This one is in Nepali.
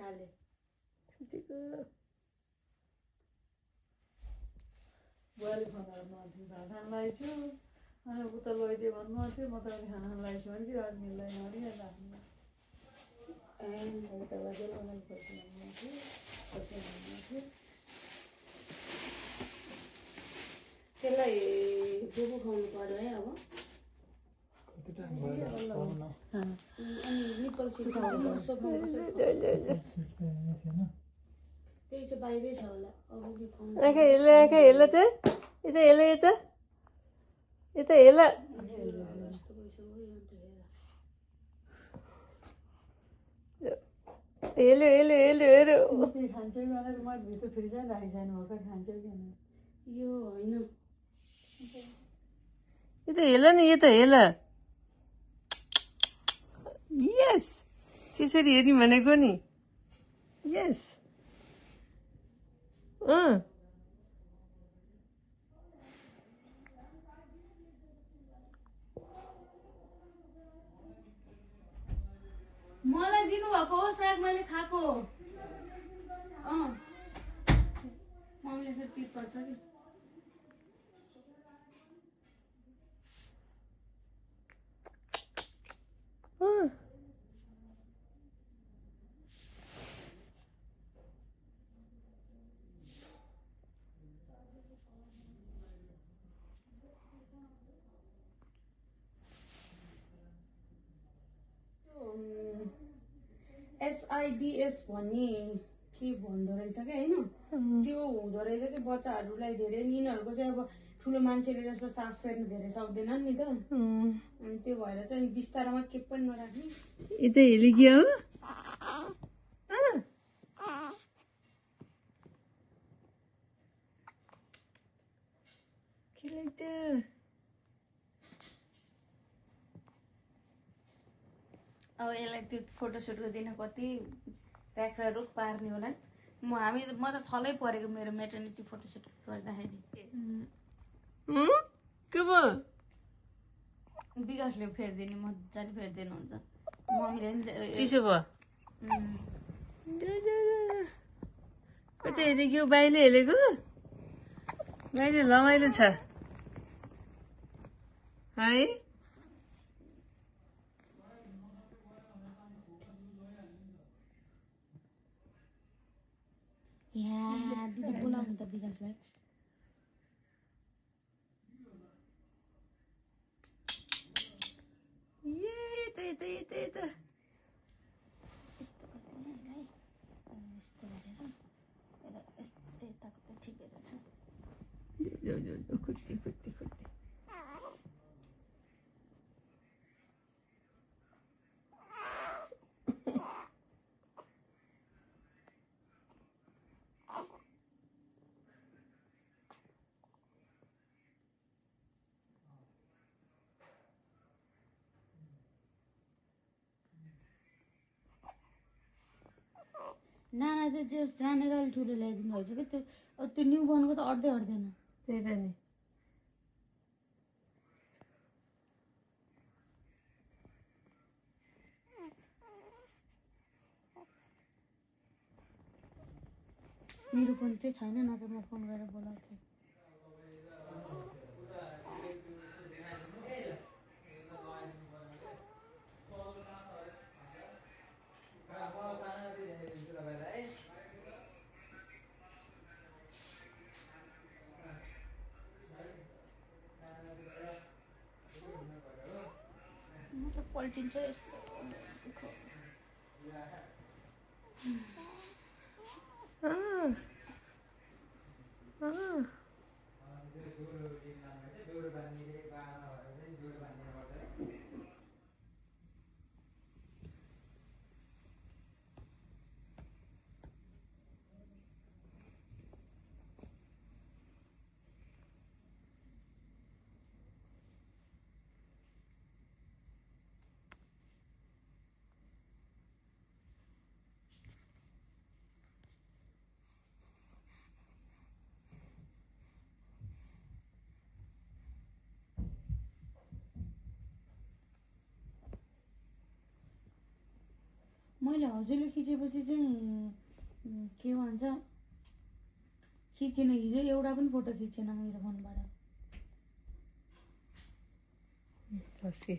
थाले बुहारी खाना खाना लगाइछु अनि उता लैदियो भन्नुहुन्थ्यो म त अलि खाना लगाइछु भने कि आज मिल्दैन अरे राख्नु उता लगेर उनीहरू पैसा भन्नुहुन्थ्यो त्यसलाई डुबो खुवाउनु पर्यो है अब अनि निप्पल सिट त्यही चाहिँ बाहिरै छ होला अरूले खुवाउनु खान्छौ भनेर म भित्र फ्रिजमा राखेको छैन भर्खर खान्छौ किन यो होइन यस त्यसरी हेर्ने भनेको नि यस मलाई दिनुभएको हो साग मैले खाएको मम्मीले फेरि पिट पर्छ कि SIDS भन्ने के भन्दो रहेछ क्या होइन त्यो हुँदो रहेछ कि बच्चाहरूलाई धेरै यिनीहरूको चाहिँ अब ठुलो मान्छेले जस्तो सास फेर्न धेरै सक्दैनन् नि त अनि त्यो भएर चाहिँ बिस्तारामा के पनि नराख्ने यो चाहिँ हेलिगिया हो के लाग्छ अब यसलाई त्यो फोटोसुटको दिन कति ट्याक्रा रुख पार्ने होला म त थलै परेको मेरो मेटर्निटी फोटोसुट गर्दाखेरि के भयो विकासले फेरिदिने मजाले फेरिदिनुहुन्छ मम्मीले नि चिसो भयो कतै हेरेको बाहिर हेरेको बाहिर रमाइलो छ है यहाँ दिदी बोलाउनु त विकासलाई नाना चाहिँ जे जानेर अलिक ठुलो ल्याइदिनु भएछ कि त्यो न्यु बोर्नको त अट्दै अट्दैन त्यही त नि मेरो फोन चाहिँ छैन न त म फोन गरेर बोलाउँथेँ म त पल्टिन्छ यस्तो मैले हजुरले खिचेपछि चाहिँ के भन्छ खिचेन, हिजो एउटा पनि फोटो खिचेन मेरो फोनबाट। खसी